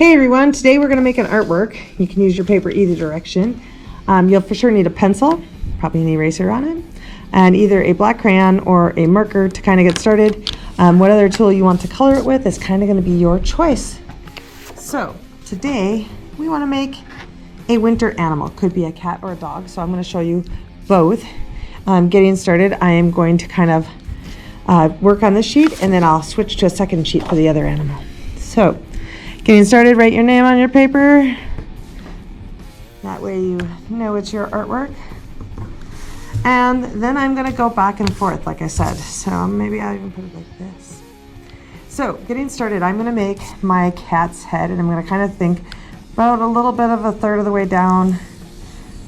Hey everyone, today we're going to make an artwork. You can use your paper either direction. You'll for sure need a pencil, probably an eraser on it, and either a black crayon or a marker to kind of get started. What other tool you want to color it with is kind of going to be your choice. So today we want to make a winter animal. Could be a cat or a dog, so I'm going to show you both. Getting started, I am going to kind of work on this sheet and then I'll switch to a second sheet for the other animal. So getting started, write your name on your paper. That way you know it's your artwork. And then I'm going to go back and forth, like I said. So maybe I'll even put it like this. So getting started, I'm going to make my cat's head, and I'm going to kind of think about a little bit of a third of the way down,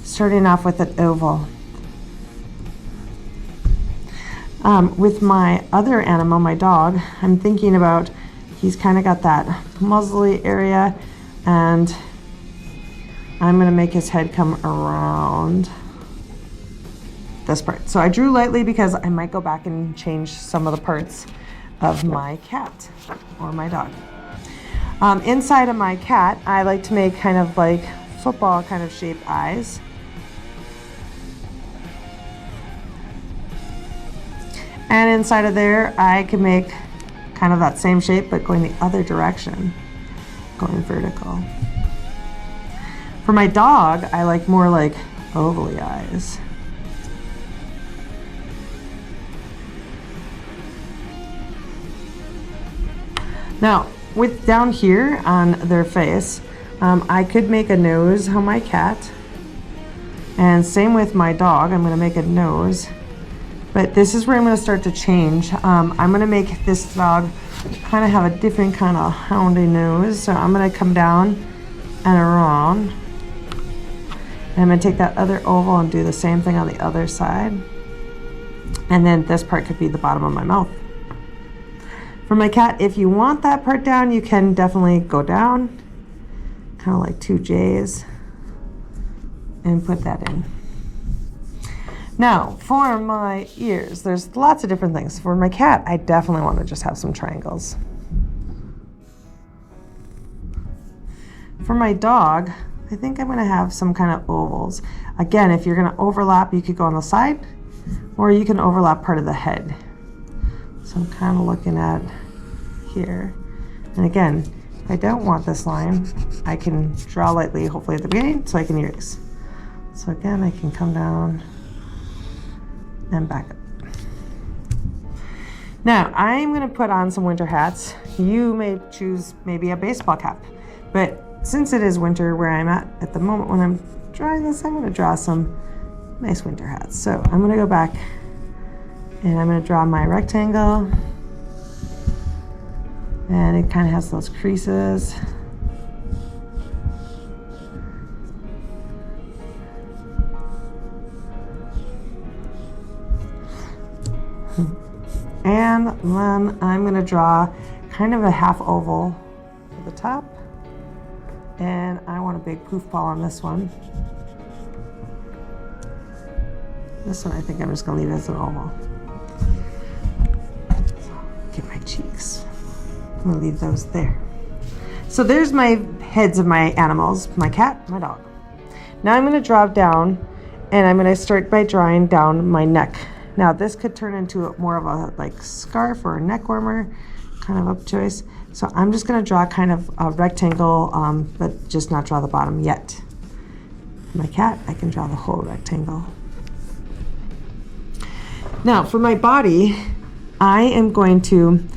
starting off with an oval. With my other animal, my dog, I'm thinking about, he's kind of got that muzzly area, and I'm going to make his head come around this part. So I drew lightly because I might go back and change some of the parts of my cat or my dog. Inside of my cat, I like to make kind of like football kind of shaped eyes. And inside of there, I can make kind of that same shape, but going the other direction, going vertical. For my dog, I like more like ovally eyes. Now, with down here on their face, I could make a nose on my cat. And same with my dog, I'm gonna make a nose. But this is where I'm gonna start to change. I'm gonna make this dog kind of have a different kind of houndy nose. So I'm gonna come down and around. And I'm gonna take that other oval and do the same thing on the other side. And then this part could be the bottom of my mouth. For my cat, if you want that part down, you can definitely go down, kind of like two J's, and put that in. Now, for my ears, there's lots of different things. For my cat, I definitely want to just have some triangles. For my dog, I think I'm going to have some kind of ovals. Again, if you're going to overlap, you could go on the side, or you can overlap part of the head. So I'm kind of looking at here. And again, if I don't want this line, I can draw lightly, hopefully at the beginning, so I can erase. So again, I can come down and back up. Now, I'm going to put on some winter hats. You may choose maybe a baseball cap, but since it is winter where I'm at the moment when I'm drawing this, I'm going to draw some nice winter hats. So I'm going to go back and I'm going to draw my rectangle, and it kind of has those creases. And then I'm going to draw kind of a half oval at the top, and I want a big poof ball on this one. This one I think I'm just going to leave as an oval. Get my cheeks. I'm going to leave those there. So there's my heads of my animals, my cat, my dog. Now I'm going to draw down, and I'm going to start by drawing down my neck. Now this could turn into more of a like scarf or a neck warmer, kind of up choice. So I'm just going to draw kind of a rectangle, but just not draw the bottom yet. For my cat, I can draw the whole rectangle. Now for my body, I am going to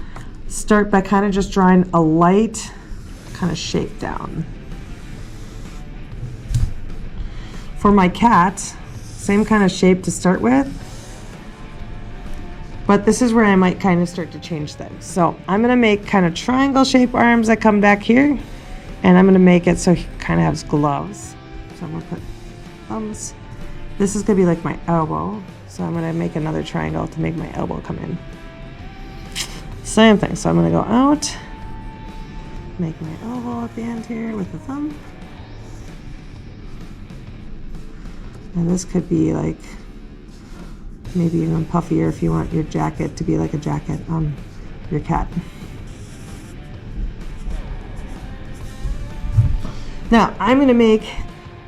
start by kind of just drawing a light kind of shape down. For my cat, same kind of shape to start with. But this is where I might kind of start to change things. So I'm going to make kind of triangle shape arms that come back here. And I'm going to make it so he kind of has gloves. So I'm going to put thumbs. This is going to be like my elbow. So I'm going to make another triangle to make my elbow come in. Same thing. So I'm going to go out. Make my elbow at the end here with the thumb. And this could be like maybe even puffier if you want your jacket to be like a jacket on your cat. Now I'm gonna make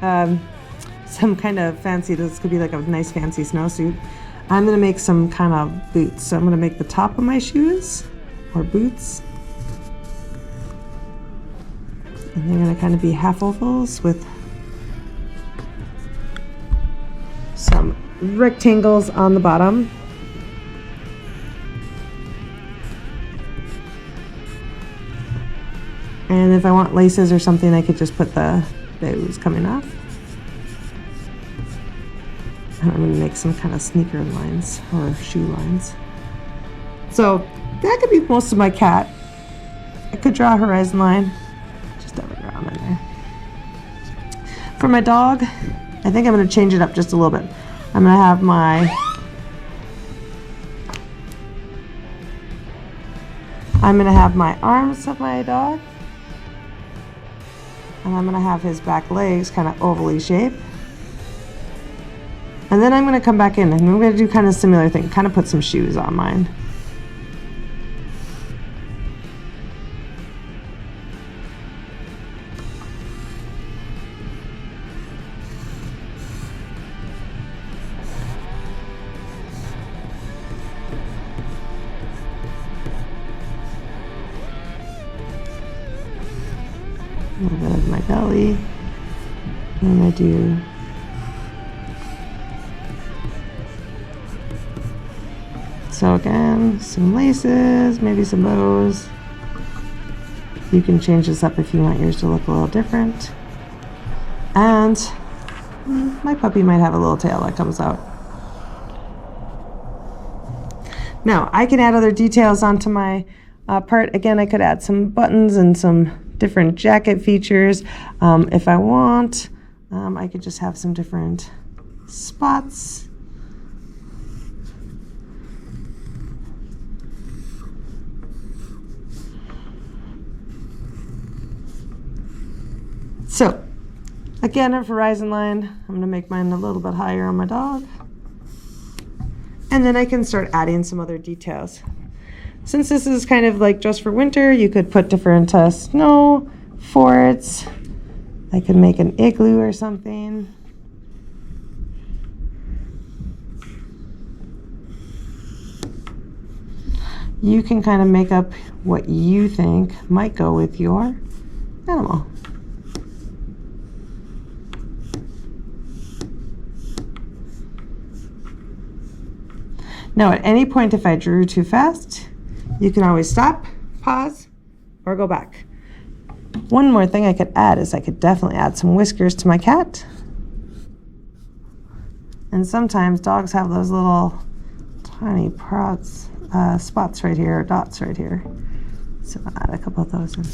some kind of fancy, this could be like a nice fancy snowsuit. I'm gonna make some kind of boots. So I'm gonna make the top of my shoes, or boots. And they're gonna kind of be half ovals with some rectangles on the bottom. And if I want laces or something, I could just put those coming off. And I'm gonna make some kind of sneaker lines or shoe lines. So that could be most of my cat. I could draw a horizon line, just have it around in there. For my dog, I think I'm gonna change it up just a little bit. I'm gonna have my arms of my dog, and I'm gonna have his back legs kind of ovally shaped. And then I'm gonna come back in and I'm gonna do kind of a similar thing, kind of put some shoes on mine. A little bit of my belly, and I do so again, some laces, maybe some bows. You can change this up if you want yours to look a little different. And my puppy might have a little tail that comes out. Now I can add other details onto my part. Again, I could add some buttons and some different jacket features. If I want, I could just have some different spots. So again, a horizon line, I'm gonna make mine a little bit higher on my dog. And then I can start adding some other details. Since this is kind of like just for winter, you could put different snow forts. I could make an igloo or something. You can kind of make up what you think might go with your animal. Now, at any point, if I drew too fast, you can always stop, pause, or go back. One more thing I could add is I could definitely add some whiskers to my cat. And sometimes dogs have those little tiny spots right here, or dots right here. So I'll add a couple of those in.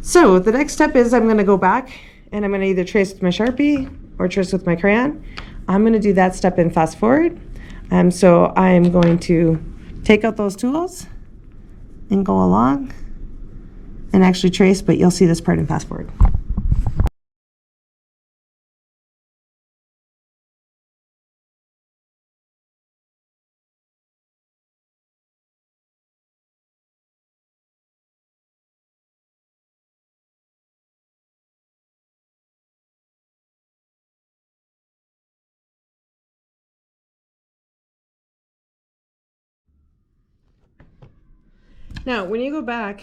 So the next step is I'm going to go back and I'm going to either trace with my Sharpie or trace with my crayon. I'm going to do that step in fast forward. So I'm going to take out those tools and go along and actually trace, but you'll see this part in fast forward. Now, when you go back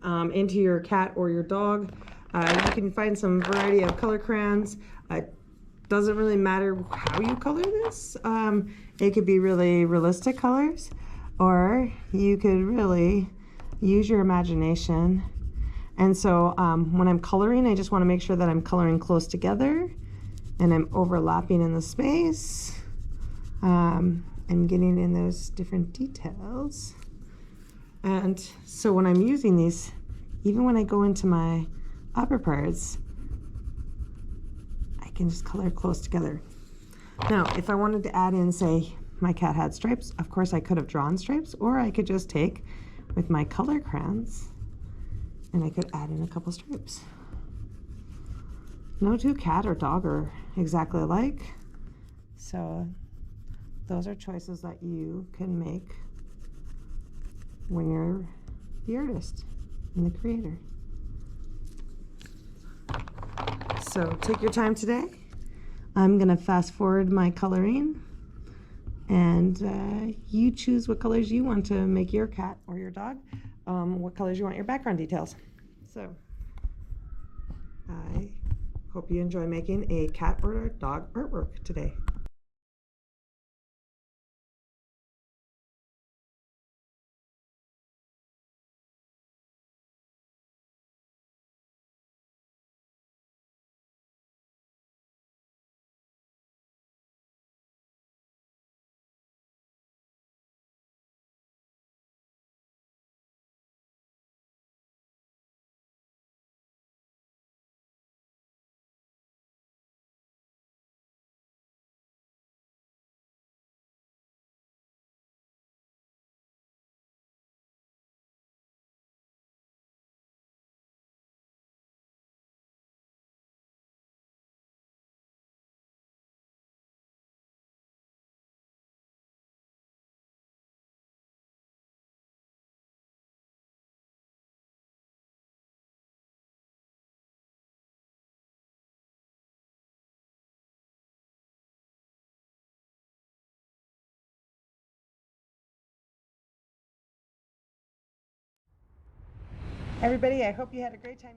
into your cat or your dog, you can find some variety of color crayons. It doesn't really matter how you color this. It could be really realistic colors, or you could really use your imagination. And so when I'm coloring, I just want to make sure that I'm coloring close together and I'm overlapping in the space. I'm getting in those different details. And so when I'm using these, even when I go into my upper parts, I can just color close together. Now, if I wanted to add in, say, my cat had stripes, of course I could have drawn stripes, or I could just take with my color crayons and I could add in a couple stripes. No two cat or dog are exactly alike, so those are choices that you can make when you're the artist and the creator. So take your time today. I'm going to fast forward my coloring, and you choose what colors you want to make your cat or your dog, what colors you want your background details. So I hope you enjoy making a cat or dog artwork today. Everybody, I hope you had a great time.